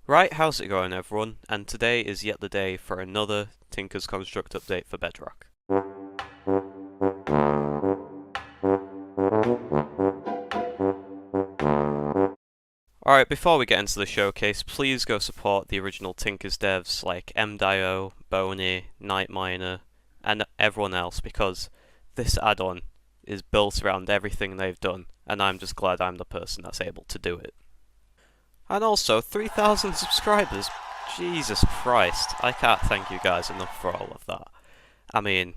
Right, how's it going everyone? And today is yet the day for another Tinker's Construct update for Bedrock. Alright, before we get into the showcase, please go support the original Tinker's devs like MDIO, Boney, Nightminer, and everyone else, because this add-on is built around everything they've done, and I'm just glad I'm the person that's able to do it. And also, 3,000 subscribers! Jesus Christ, I can't thank you guys enough for all of that. I mean,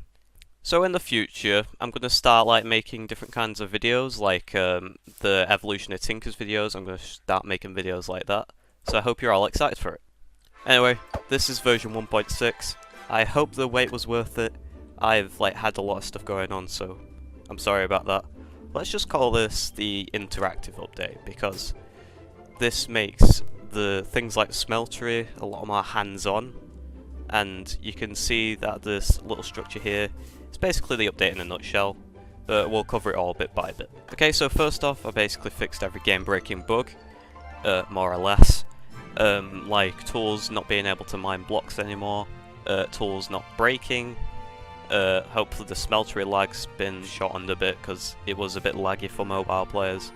so in the future, I'm going to start making different kinds of videos, like the Evolution of Tinkers videos. I'm going to start making videos like that, so I hope you're all excited for it. Anyway, this is version 1.6. I hope the wait was worth it. I've had a lot of stuff going on, so I'm sorry about that. Let's just call this the interactive update, because this makes the things like Smeltery a lot more hands-on, and you can see that this little structure here is basically the update in a nutshell, but we'll cover it all bit by bit. Okay, so first off, I basically fixed every game-breaking bug, more or less, like tools not being able to mine blocks anymore, tools not breaking. Hopefully the Smeltery lag's been shortened a bit because it was a bit laggy for mobile players,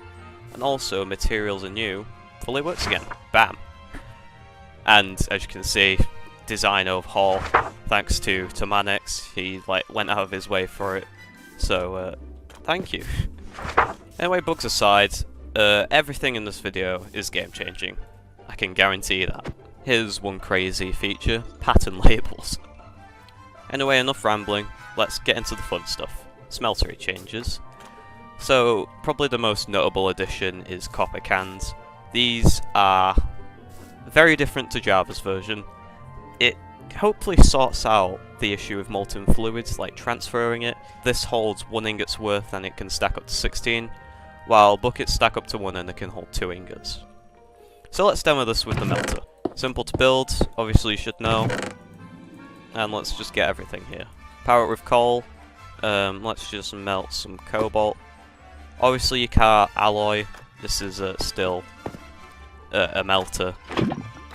and also materials are new. Fully works again. Bam! And as you can see, design overhaul, thanks to Manex. He went out of his way for it, so thank you. Anyway, bugs aside, everything in this video is game changing. I can guarantee that. Here's one crazy feature: pattern labels. Anyway, enough rambling, let's get into the fun stuff. Smeltery Changes. So, probably the most notable addition is copper cans. These are very different to Java's version. It hopefully sorts out the issue of molten fluids, like transferring it. This holds 1 ingot's worth and it can stack up to 16, while buckets stack up to 1 and it can hold 2 ingots. So let's demo this with the melter. Simple to build, obviously you should know. And let's just get everything here. Power it with coal. Let's just melt some cobalt. Obviously you can't alloy. This is still a melter.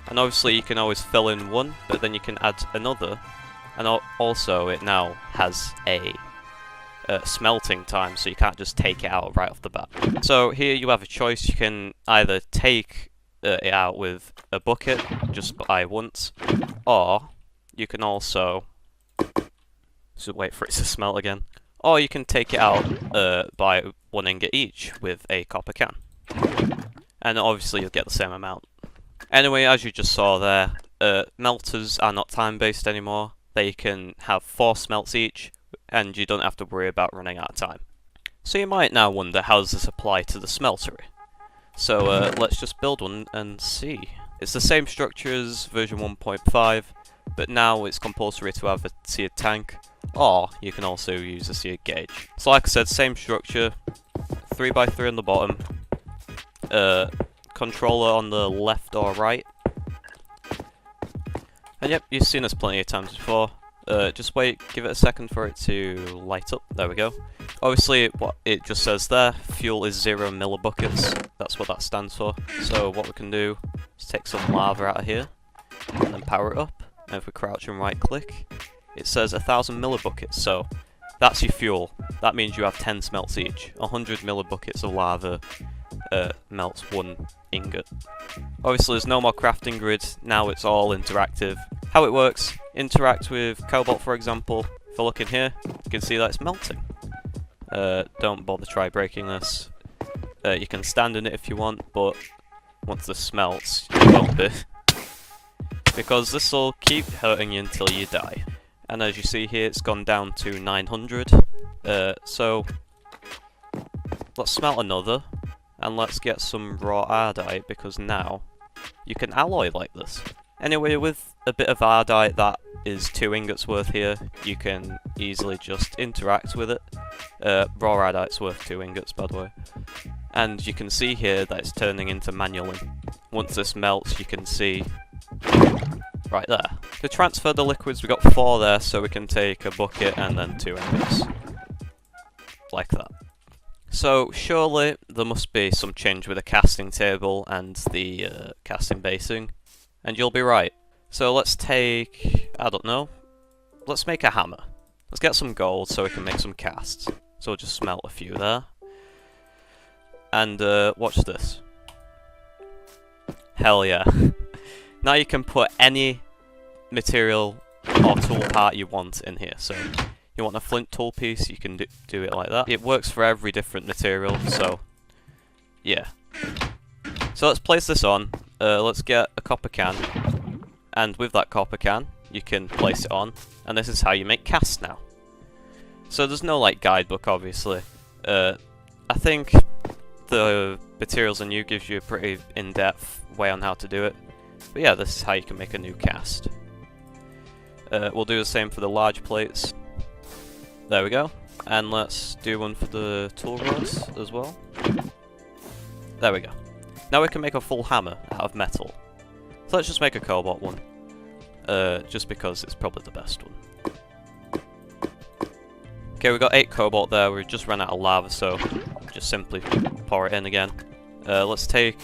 And obviously you can always fill in one, but then you can add another. And also it now has a smelting time, so you can't just take it out right off the bat. So here you have a choice. You can either take it out with a bucket, just by once, or you can also just wait for it to smelt again. Or you can take it out by 1 ingot each with a copper can. And obviously you'll get the same amount. Anyway, as you just saw there, melters are not time-based anymore. They can have 4 smelts each, and you don't have to worry about running out of time. So you might now wonder, how does this apply to the Smeltery? So let's just build one and see. It's the same structure as version 1.5, but now it's compulsory to have a tiered tank, or you can also use a tiered gauge. So like I said, same structure, 3x3 on the bottom, controller on the left or right. And yep, you've seen this plenty of times before. Just wait, give it a second for it to light up. There we go. Obviously, what it just says there, fuel is 0 millibuckets. That's what that stands for. So what we can do is take some lava out of here, and then power it up. And if we crouch and right click, it says 1,000 millibuckets. So that's your fuel. That means you have 10 smelts each. 100 millibuckets of lava melts 1 ingot. Obviously there's no more crafting grid, now it's all interactive. How it works: interact with cobalt, for example. If I look in here, you can see that it's melting. Don't bother try breaking this. You can stand in it if you want, but once this smelts, you won't be. Because this will keep hurting you until you die. And as you see here, it's gone down to 900. So let's smelt another. And let's get some raw ardite, because now you can alloy like this. Anyway, with a bit of ardite that is 2 ingots worth here, you can easily just interact with it. Raw ardite's worth 2 ingots, by the way. And you can see here that it's turning into manulin. Once this melts, you can see right there. To transfer the liquids, we got 4 there, so we can take a bucket and then 2 ingots. Like that. So surely there must be some change with the casting table and the casting basing. And you'll be right. So let's take, I don't know, let's make a hammer. Let's get some gold so we can make some casts. So we'll just smelt a few there. And watch this. Hell yeah. Now you can put any material or tool part you want in here. So you want a flint tool piece, you can do it like that. It works for every different material, so yeah. So let's place this on. Let's get a copper can, and with that copper can you can place it on, and this is how you make casts now. So there's no like guidebook obviously. I think the materials in you gives you a pretty in-depth way on how to do it. But yeah, this is how you can make a new cast. We'll do the same for the large plates. There we go. And let's do one for the tool rods as well. There we go. Now we can make a full hammer out of metal. So let's just make a cobalt one. Just because it's probably the best one. Okay, we got 8 cobalt there. We just ran out of lava, so just simply pour it in again. Let's take...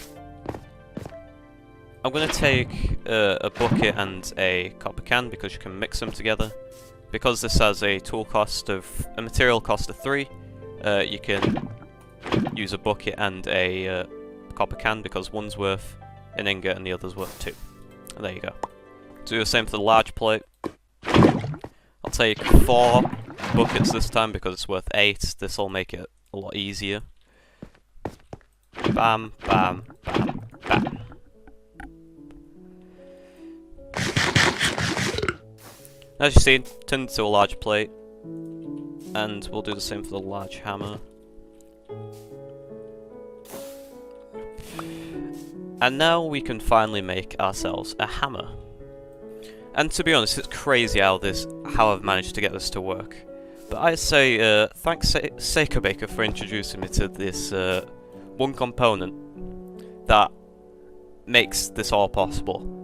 I'm going to take a bucket and a copper can because you can mix them together. Because this has a material cost of 3, you can use a bucket and a copper can because one's worth an ingot and the other's worth 2. And there you go. Do the same for the large plate. I'll take 4 buckets this time because it's worth 8. This will make it a lot easier. Bam, bam, bam, bam. As you see, turned into a large plate, and we'll do the same for the large hammer. And now we can finally make ourselves a hammer. And to be honest, it's crazy how I've managed to get this to work. But I'd say thanks Seiko Baker for introducing me to this one component that makes this all possible.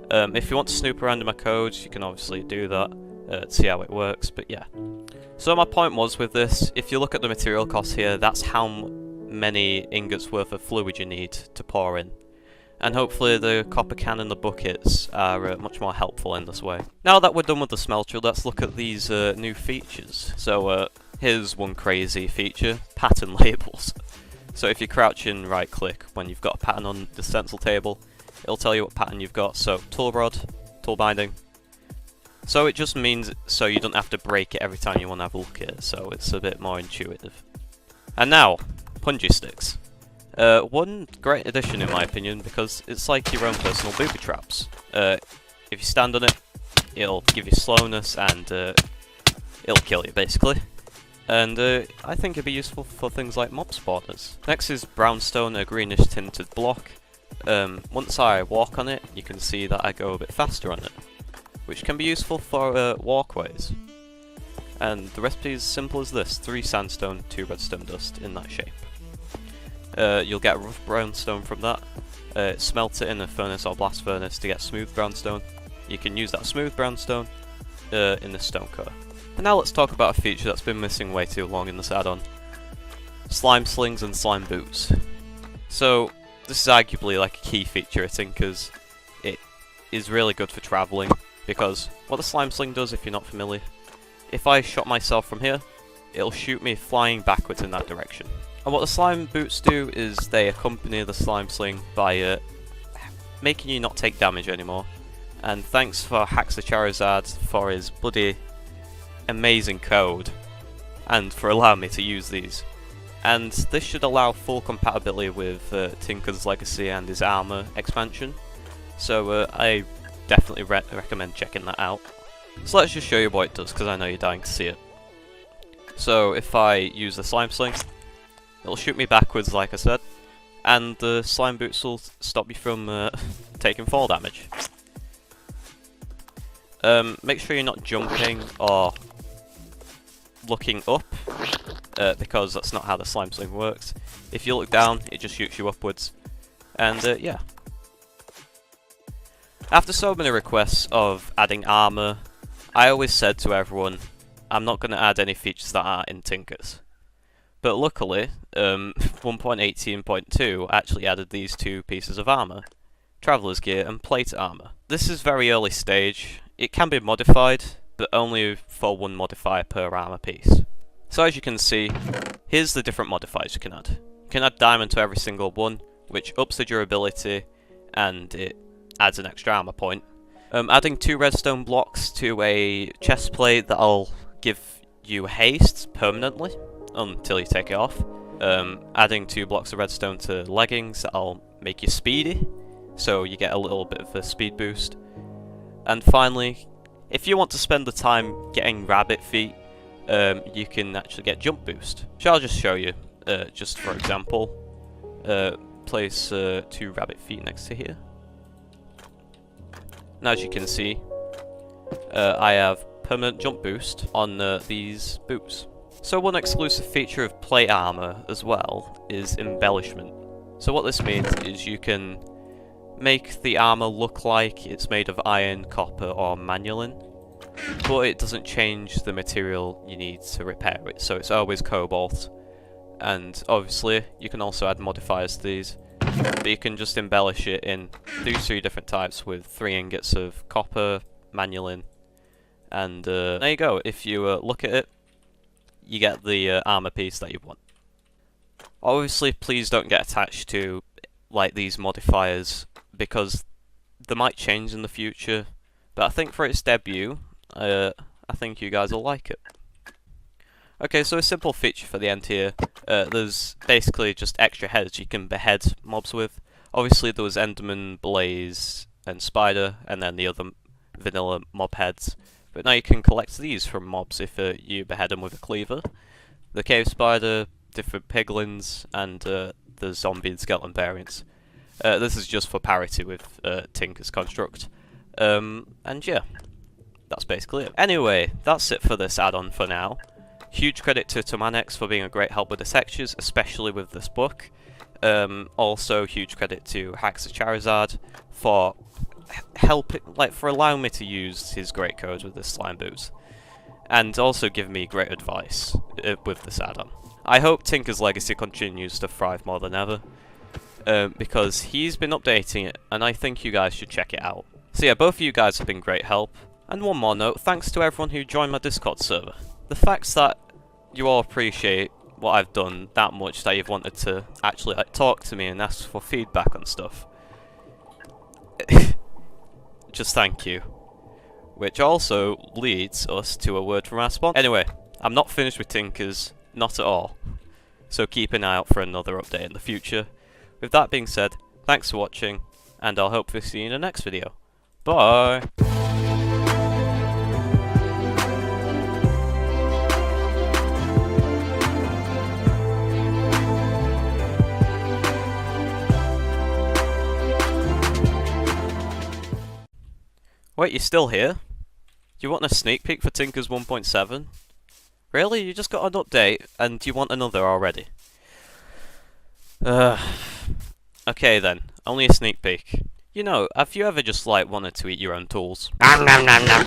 If you want to snoop around in my codes, you can obviously do that to see how it works, but yeah. So my point was with this, if you look at the material costs here, that's how many ingots worth of fluid you need to pour in. And hopefully the copper can and the buckets are much more helpful in this way. Now that we're done with the smelter, let's look at these new features. So here's one crazy feature, pattern labels. So if you crouch and right click when you've got a pattern on the stencil table, it'll tell you what pattern you've got. So tool rod, tool binding. So it just means so you don't have to break it every time you want to have a look at it. So it's a bit more intuitive. And now, punji sticks. One great addition in my opinion because it's like your own personal booby traps. If you stand on it, it'll give you slowness and it'll kill you basically. And I think it'd be useful for things like mob spawners. Next is brownstone, a greenish tinted block. Once I walk on it, you can see that I go a bit faster on it, which can be useful for walkways. And the recipe is simple as this: 3 sandstone, 2 redstone dust in that shape. You'll get rough brownstone from that. Smelt it in a furnace or blast furnace to get smooth brownstone. You can use that smooth brownstone in the stone core. And now let's talk about a feature that's been missing way too long in this add-on: slime slings and slime boots. So this is arguably like a key feature, I think, because it is really good for travelling. Because what the slime sling does, if you're not familiar, if I shot myself from here, it'll shoot me flying backwards in that direction. And what the slime boots do is they accompany the slime sling by making you not take damage anymore. And thanks for HaxTheCharizard for his bloody amazing code, and for allowing me to use these. And this should allow full compatibility with Tinker's Legacy and his armor expansion. So I definitely recommend checking that out. So let's just show you what it does, because I know you're dying to see it. So if I use the slime sling, it'll shoot me backwards like I said, and the slime boots will stop you from taking fall damage. Make sure you're not jumping or looking up, because that's not how the slime sling works. If you look down, it just shoots you upwards. And yeah. After so many requests of adding armor, I always said to everyone, I'm not going to add any features that aren't in Tinker's. But luckily, 1.18.2 actually added these 2 pieces of armor, traveller's gear, and plate armour. This is very early stage. It can be modified, but only for one modifier per armour piece. So as you can see, here's the different modifiers you can add. You can add diamond to every single one, which ups the durability, and it adds an extra armour point. Adding 2 redstone blocks to a chest plate that'll give you haste permanently until you take it off. Adding 2 blocks of redstone to leggings that'll make you speedy, so you get a little bit of a speed boost. And finally, if you want to spend the time getting rabbit feet, you can actually get jump boost. So I'll just show you, just for example. Place 2 rabbit feet next to here. And as you can see, I have permanent jump boost on these boots. So one exclusive feature of plate armor as well is embellishment. So what this means is you can make the armor look like it's made of iron, copper or manulin, but it doesn't change the material you need to repair it, so it's always cobalt. And obviously you can also add modifiers to these, but you can just embellish it in these 3 different types with 3 ingots of copper, manulin, and there you go. If you look at it, you get the armor piece that you want. Obviously, please don't get attached to like these modifiers, because they might change in the future, but I think for its debut, I think you guys will like it. Okay, so a simple feature for the end here, there's basically just extra heads you can behead mobs with. Obviously there was Enderman, Blaze, and Spider, and then the other vanilla mob heads. But now you can collect these from mobs if you behead them with a cleaver. The Cave Spider, different piglins, and the zombie and skeleton variants. This is just for parity with Tinker's construct. And yeah, that's basically it. Anyway, that's it for this add-on for now. Huge credit to Tomanex for being a great help with the textures, especially with this book. Also, huge credit to HaxTheCharizard for for allowing me to use his great codes with the slime boots, and also giving me great advice with this add-on. I hope Tinker's legacy continues to thrive more than ever, because he's been updating it, and I think you guys should check it out. So yeah, both of you guys have been great help. And one more note, thanks to everyone who joined my Discord server. The fact that you all appreciate what I've done that much, that you've wanted to actually talk to me and ask for feedback on stuff. Just thank you. Which also leads us to a word from our sponsor. Anyway, I'm not finished with Tinkers, not at all. So keep an eye out for another update in the future. With that being said, thanks for watching, and I'll hopefully see you in the next video. Bye! Wait, you're still here? Do you want a sneak peek for Tinkers 1.7? Really? You just got an update, and you want another already? Okay then, only a sneak peek. You know, have you ever just wanted to eat your own tools? Nom nom nom nom.